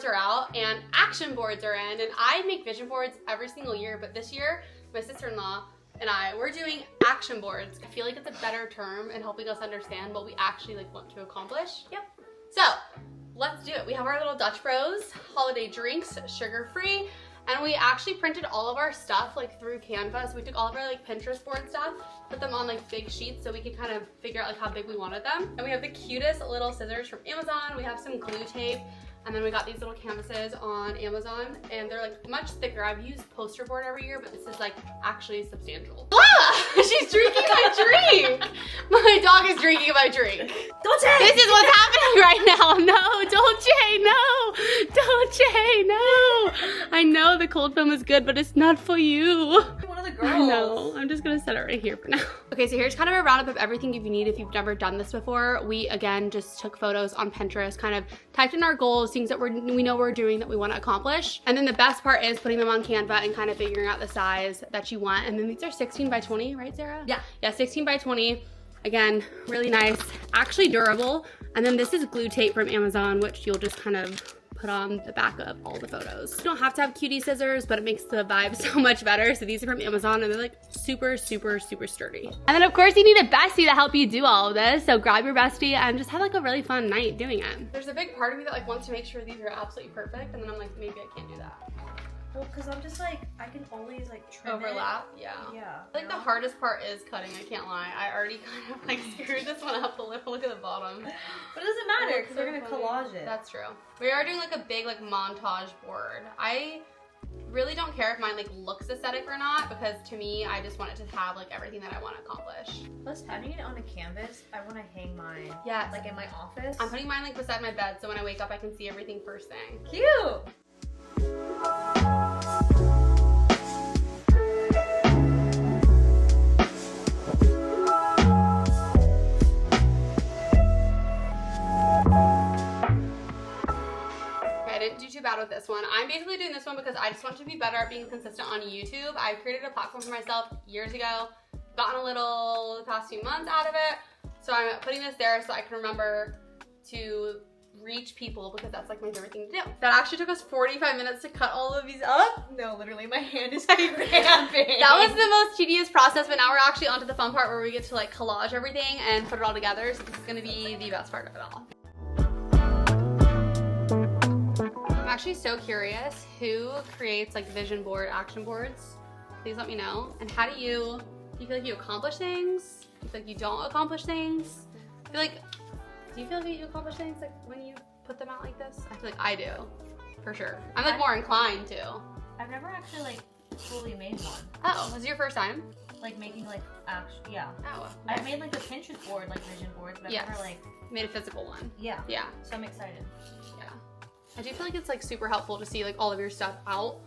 boards are out and action boards are in, and I make vision boards every single year, but this year my sister-in-law and we're doing action boards. I feel like it's a better term in helping us understand what we actually like want to accomplish. Yep. So let's do it. We have our little Dutch Bros holiday drinks, sugar-free, and we actually printed all of our stuff like through Canva. So we took all of our like Pinterest board stuff, put them on like big sheets so we could kind of figure out like how big we wanted them. And we have the cutest little scissors from Amazon. We have some glue tape. And then we got these little canvases on Amazon, and they're like much thicker. I've used poster board every year, but this is like actually substantial. Ah! She's drinking my drink! My dog is drinking my drink. Dolce! This is what's happening right now. No, Dolce, no! Dolce, no! I know the cold foam is good, but it's not for you. One of the girls. I know. I'm just gonna set it right here for now. Okay, so here's kind of a roundup of everything you need if you've never done this before. We, again, just took photos on Pinterest, kind of typed in our goals, things that we know we're doing that we want to accomplish. And then the best part is putting them on Canva and kind of figuring out the size that you want. And then these are 16 by 20, right, Sarah? Yeah. Yeah, 16 by 20. Again, really nice, actually durable. And then this is glue tape from Amazon, which you'll just kind of put on the back of all the photos. You don't have to have cutie scissors, but it makes the vibe so much better. So these are from Amazon, and they're like super, super, super sturdy. And then of course you need a bestie to help you do all of this. So grab your bestie and just have like a really fun night doing it. There's a big part of me that like wants to make sure these are absolutely perfect, and then I'm like, maybe I can't do that. Well, because I'm just like, I can always like trim Overlap, yeah. Yeah. I think the hardest part is cutting, I can't lie. I already kind of like screwed this one up a little. Look at the bottom. But it doesn't matter because we're gonna collage it. That's true. We are doing like a big like montage board. I really don't care if mine like looks aesthetic or not, because to me, I just want it to have like everything that I want to accomplish. Plus, having it on a canvas, I want to hang mine. Yeah. Like in my office. I'm putting mine like beside my bed, so when I wake up, I can see everything first thing. Cute. Bad with this one. I'm basically doing this one because I just want to be better at being consistent on YouTube. I created a platform for myself years ago, gotten a little the past few months out of it. So I'm putting this there so I can remember to reach people, because that's like my favorite thing to do. That actually took us 45 minutes to cut all of these up. No, literally my hand is cramping. That was the most tedious process, but now we're actually onto the fun part where we get to like collage everything and put it all together. So this is gonna be the best part of it all. I'm actually so curious who creates like vision board action boards. Please let me know. And how do you feel like you accomplish things? Do you feel like you don't accomplish things? Do you feel like you accomplish things like when you put them out like this? I feel like I do, for sure. I'm like more inclined to. I've never actually like fully made one. Oh, was it your first time? Like making like yeah. Oh. I've made like a Pinterest board, like vision boards, but I've never like made a physical one. Yeah. Yeah. So I'm excited. Yeah. I do feel like it's like super helpful to see like all of your stuff out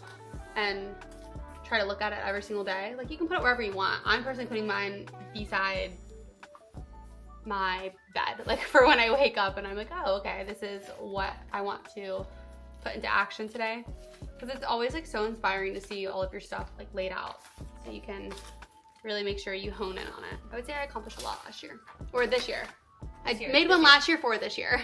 and try to look at it every single day. Like you can put it wherever you want. I'm personally putting mine beside my bed, like for when I wake up and I'm like, oh, okay, this is what I want to put into action today. Because it's always like so inspiring to see all of your stuff like laid out, so you can really make sure you hone in on it. I would say I accomplished a lot last year, or this year. I made one last year for this year.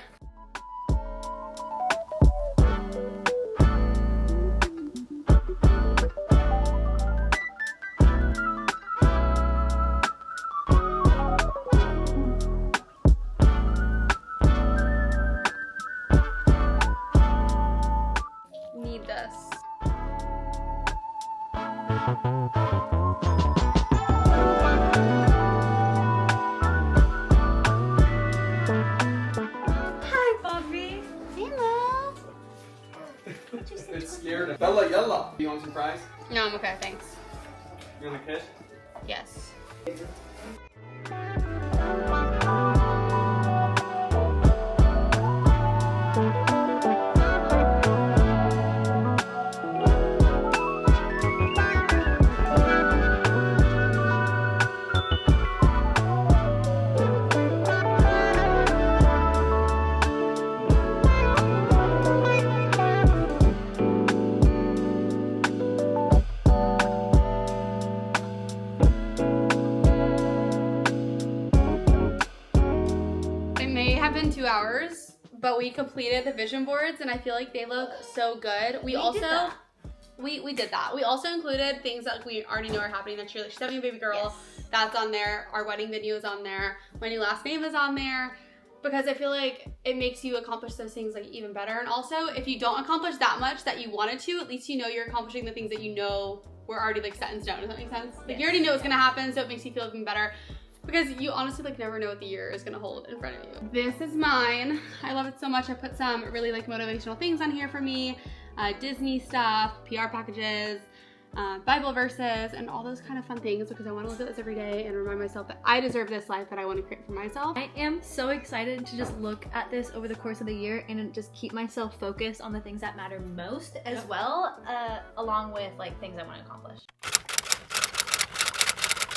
Need this. Hi, Bobby. Hello. It's scared. Bella, yalla. You want some fries? No, I'm okay, thanks. You want a kiss? Yes. It may have been 2 hours, but we completed the vision boards and I feel like they look so good. We also did that. We did that. We also included things that we already know are happening next year. Like, she sent me a baby girl. Yes. That's on there. Our wedding video is on there. My new last name is on there. Because I feel like it makes you accomplish those things like even better. And also, if you don't accomplish that much that you wanted to, at least you know you're accomplishing the things that you know were already like set in stone. Does that make sense? Like, you already know what's gonna happen, so it makes you feel even better. Because you honestly like never know what the year is gonna hold in front of you. This is mine. I love it so much. I put some really like motivational things on here for me. Disney stuff, PR packages, Bible verses, and all those kind of fun things because I want to look at this every day and remind myself that I deserve this life that I want to create for myself. I am so excited to just look at this over the course of the year and just keep myself focused on the things that matter most as well, along with like things I want to accomplish.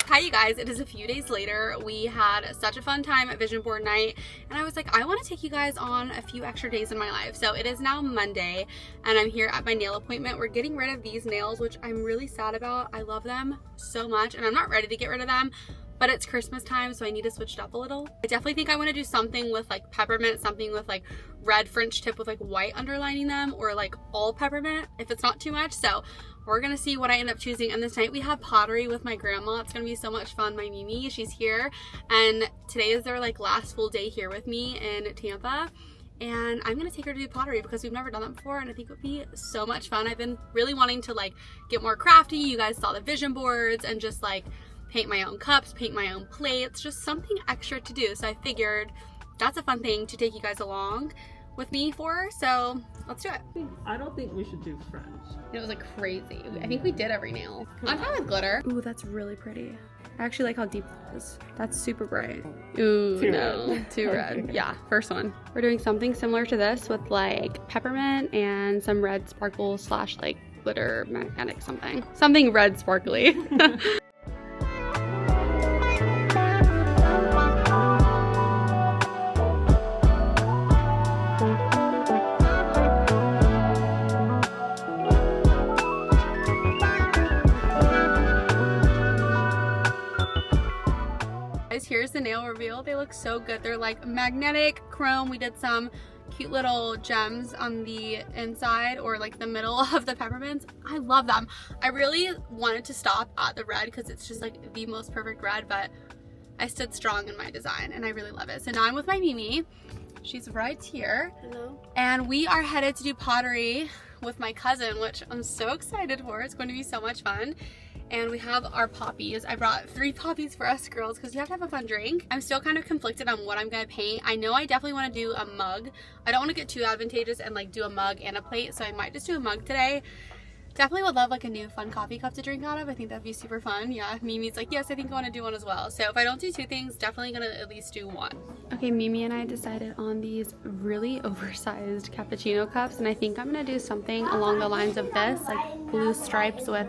Hi you guys, it is a few days later. We had such a fun time at vision board night and I was like, I want to take you guys on a few extra days in my life. So it is now Monday and I'm here at my nail appointment. We're getting rid of these nails, which I'm really sad about. I love them so much and I'm not ready to get rid of them, but it's Christmas time, so I need to switch it up a little. I definitely think I want to do something with like peppermint, something with like red French tip with like white underlining them, or like all peppermint if it's not too much. So we're gonna see what I end up choosing. And this night we have pottery with my grandma. It's gonna be so much fun. My Mimi, she's here, and today is their like last full day here with me in Tampa. And I'm gonna take her to do pottery because we've never done that before and I think it would be so much fun. I've been really wanting to like get more crafty. You guys saw the vision boards and just like paint my own cups, paint my own plates, just something extra to do. So I figured that's a fun thing to take you guys along with me for, so let's do it. I don't think we should do French. It was like crazy. I think we did every nail. I'm fine with glitter. Ooh, that's really pretty. I actually like how deep that is. That's super bright. Ooh, Too no, red. too red. Yeah, first one. We're doing something similar to this with like peppermint and some red sparkle slash like glitter magnetic something. Something red sparkly. Here's the nail reveal. They look so good. They're like magnetic chrome. We did some cute little gems on the inside or like the middle of the peppermints. I love them. I really wanted to stop at the red because it's just like the most perfect red, but I stood strong in my design and I really love it. So now I'm with my Mimi. She's right here. Hello. And we are headed to do pottery with my cousin, which I'm so excited for. It's going to be so much fun. And we have our poppies. I brought 3 poppies for us girls because you have to have a fun drink. I'm still kind of conflicted on what I'm gonna paint. I know I definitely want to do a mug. I don't want to get too advantageous and like do a mug and a plate, so I might just do a mug today. Definitely would love like a new fun coffee cup to drink out of. I think that'd be super fun. Yeah, Mimi's like, yes, I think I want to do one as well. So if I don't do 2 things, definitely gonna at least do 1. Okay, Mimi and I decided on these really oversized cappuccino cups, and I think I'm gonna do something along the lines of this, like blue stripes with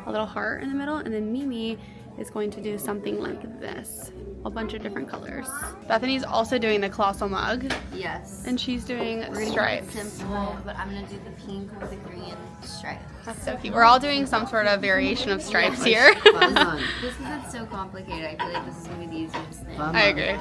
a little heart in the middle, and then Mimi is going to do something like this, a bunch of different colors. Bethany's also doing the colossal mug. Yes. And she's doing We're stripes. gonna keep it simple, but I'm gonna do the pink with the green stripes. That's so cute. We're all doing some sort of variation of stripes here. Just because it's so complicated, I feel like this is gonna be the easiest thing. I agree.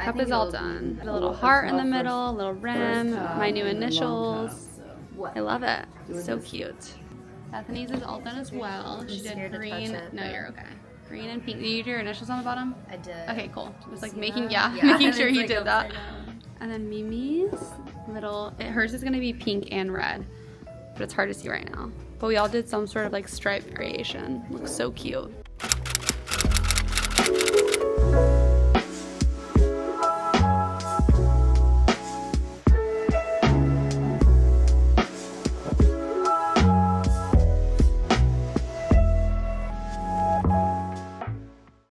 Cup is all done. A little heart in the middle, a little rim, my new initials. I love it. So cute. Bethany's is all done as well. She did green. No, you're okay. Green and pink. Did you do your initials on the bottom? I did. Okay, cool. Just like making, making sure you did that. And then Mimi's little, hers is gonna be pink and red, but it's hard to see right now. But we all did some sort of like stripe variation. Looks so cute.